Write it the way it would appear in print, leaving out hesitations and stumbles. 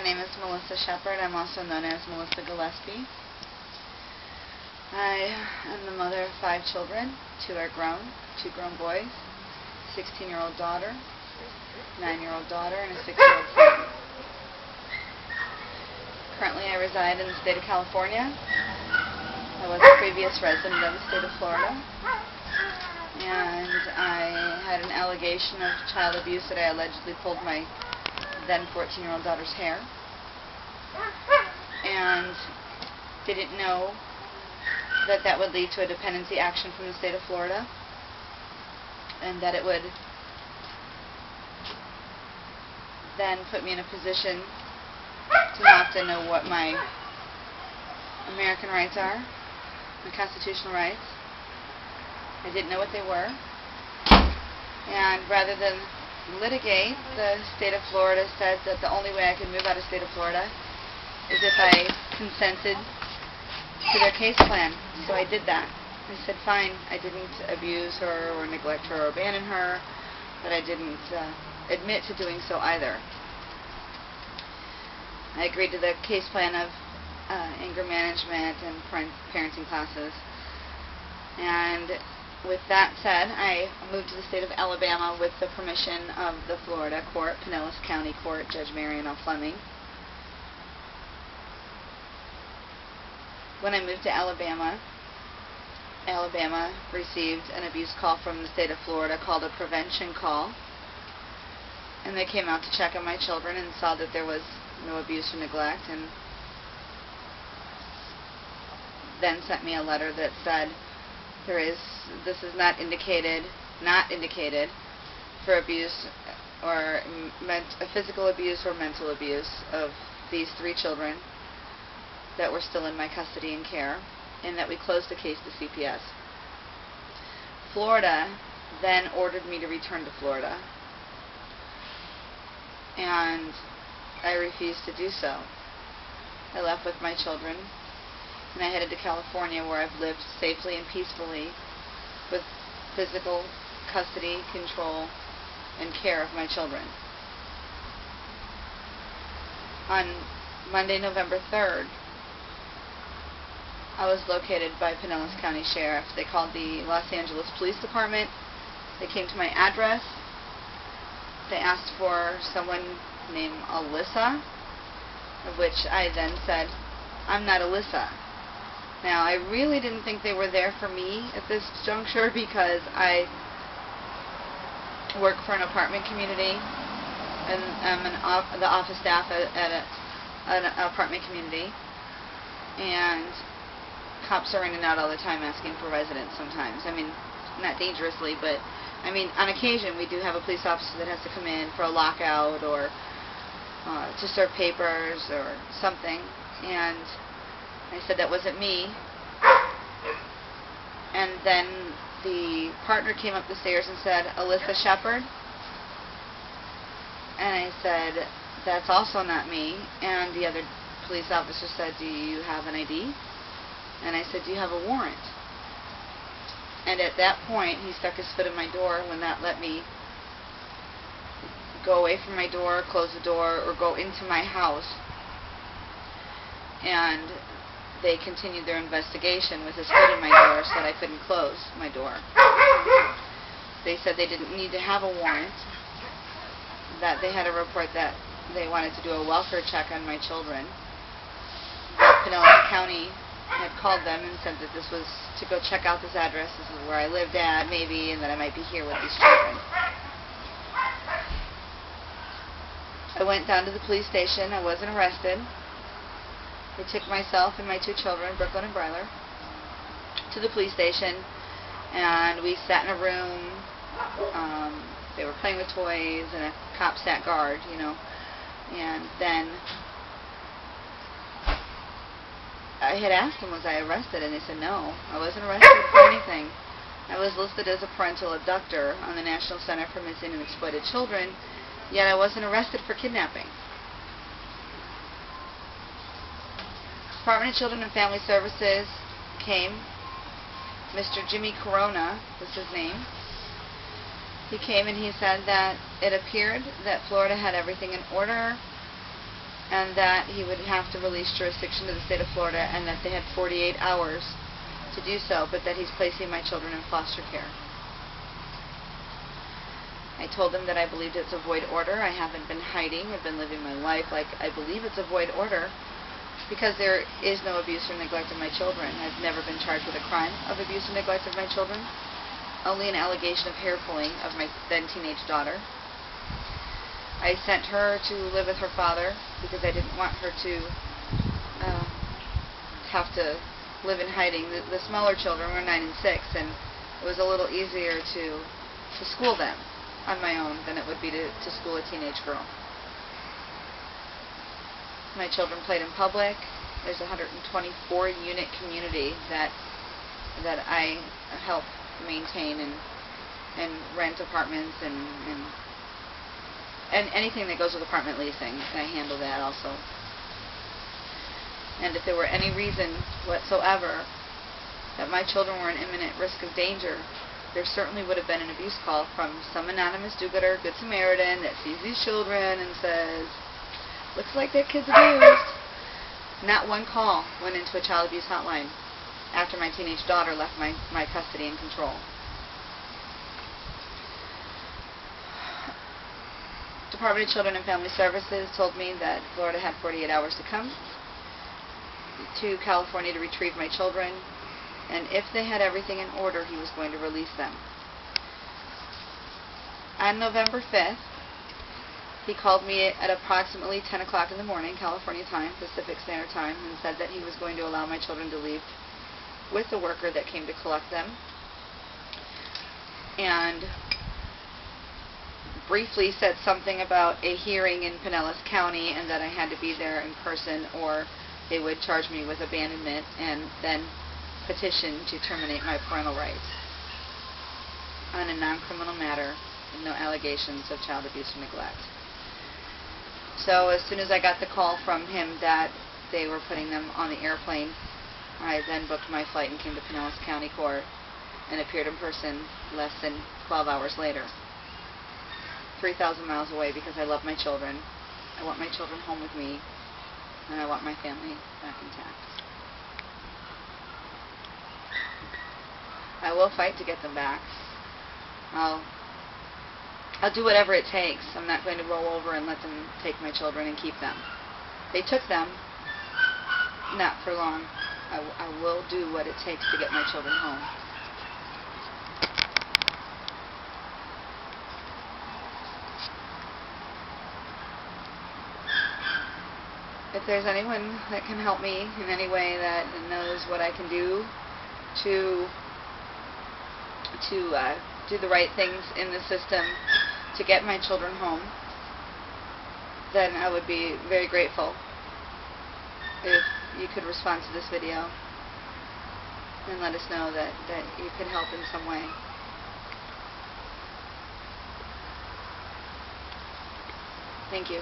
name is Melissa Shepard. I'm also known as Melissa Gillespie. I am the mother of 5 children. 2 are grown, 2 grown boys, 16-year-old daughter, 9-year-old daughter, and a 6-year-old son. Currently I reside in the state of California. I was a previous resident of the state of Florida, and I had an allegation of child abuse that I allegedly pulled my then 14-year-old daughter's hair, and didn't know that that would lead to a dependency action from the state of Florida, and that it would then put me in a position to have to know what my American rights are, my constitutional rights. I didn't know what they were, and rather than litigate, the state of Florida said that the only way I could move out of the state of Florida is if I consented to their case plan. So I did that. I said, fine, I didn't abuse her or neglect her or abandon her, but I didn't admit to doing so either. I agreed to the case plan of anger management and parenting classes. And with that said, I moved to the state of Alabama with the permission of the Florida court, Pinellas County Court, Judge Marion L. Fleming. When I moved to Alabama, Alabama received an abuse call from the state of Florida called a prevention call. And they came out to check on my children and saw that there was no abuse or neglect, and then sent me a letter that said this is not indicated for abuse or physical abuse or mental abuse of these 3 children that were still in my custody and care, and that we closed the case to CPS. Florida then ordered me to return to Florida, and I refused to do so. I left with my children, and I headed to California, where I've lived safely and peacefully with physical custody, control, and care of my children. On Monday, November 3rd, I was located by Pinellas County Sheriff. They called the Los Angeles Police Department. They came to my address. They asked for someone named Alyssa, of which I then said, I'm not Alyssa. Now, I really didn't think they were there for me at this juncture, because I work for an apartment community, and I'm the office staff at an apartment community, and cops are in and out all the time asking for residents sometimes. I mean, not dangerously, but I mean, on occasion we do have a police officer that has to come in for a lockout or to serve papers or something, and I said that wasn't me. And then the partner came up the stairs and said, Alyssa Shepard? And I said, that's also not me. And the other police officer said, do you have an ID? And I said, do you have a warrant? And at that point, he stuck his foot in my door when that let me go away from my door, close the door, or go into my house. And they continued their investigation with his foot in my door so that I couldn't close my door. They said they didn't need to have a warrant, that they had a report that they wanted to do a welfare check on my children. That Pinellas County had called them and said that this was to go check out this address, this is where I lived at, maybe, and that I might be here with these children. I went down to the police station. I wasn't arrested. They took myself and my 2 children, Brooklyn and Bryler, to the police station, and we sat in a room. They were playing with toys, and a cop sat guard, you know. And then I had asked them, was I arrested? And they said, no, I wasn't arrested for anything. I was listed as a parental abductor on the National Center for Missing and Exploited Children, yet I wasn't arrested for kidnapping. Department of Children and Family Services came. Mr. Jimmy Corona was his name. He came and he said that it appeared that Florida had everything in order and that he would have to release jurisdiction to the state of Florida, and that they had 48 hours to do so, but that he's placing my children in foster care. I told him that I believed it's a void order. I haven't been hiding. I've been living my life like I believe it's a void order, because there is no abuse or neglect of my children. I've never been charged with a crime of abuse or neglect of my children, only an allegation of hair pulling of my then teenage daughter. I sent her to live with her father because I didn't want her to have to live in hiding. The smaller children were 9 and 6, and it was a little easier to school them on my own than it would be to school a teenage girl. My children played in public. There's a 124-unit community that I help maintain and rent apartments and anything that goes with apartment leasing. I handle that also. And if there were any reason whatsoever that my children were in imminent risk of danger, there certainly would have been an abuse call from some anonymous do-gooder, Good Samaritan, that sees these children and says, looks like that kid's abused. Not one call went into a child abuse hotline after my teenage daughter left my custody and control. Department of Children and Family Services told me that Florida had 48 hours to come to California to retrieve my children, and if they had everything in order, he was going to release them. On November 5th, he called me at approximately 10 o'clock in the morning, California time, Pacific Standard Time, and said that he was going to allow my children to leave with the worker that came to collect them, and briefly said something about a hearing in Pinellas County and that I had to be there in person or they would charge me with abandonment, and then petition to terminate my parental rights on a non-criminal matter and no allegations of child abuse or neglect. So as soon as I got the call from him that they were putting them on the airplane, I then booked my flight and came to Pinellas County Court and appeared in person less than 12 hours later. 3,000 miles away, because I love my children. I want my children home with me, and I want my family back intact. I will fight to get them back. I'll do whatever it takes. I'm not going to roll over and let them take my children and keep them. They took them, not for long. I will do what it takes to get my children home. If there's anyone that can help me in any way that knows what I can do to do the right things in the system to get my children home, then I would be very grateful if you could respond to this video and let us know that you could help in some way. Thank you.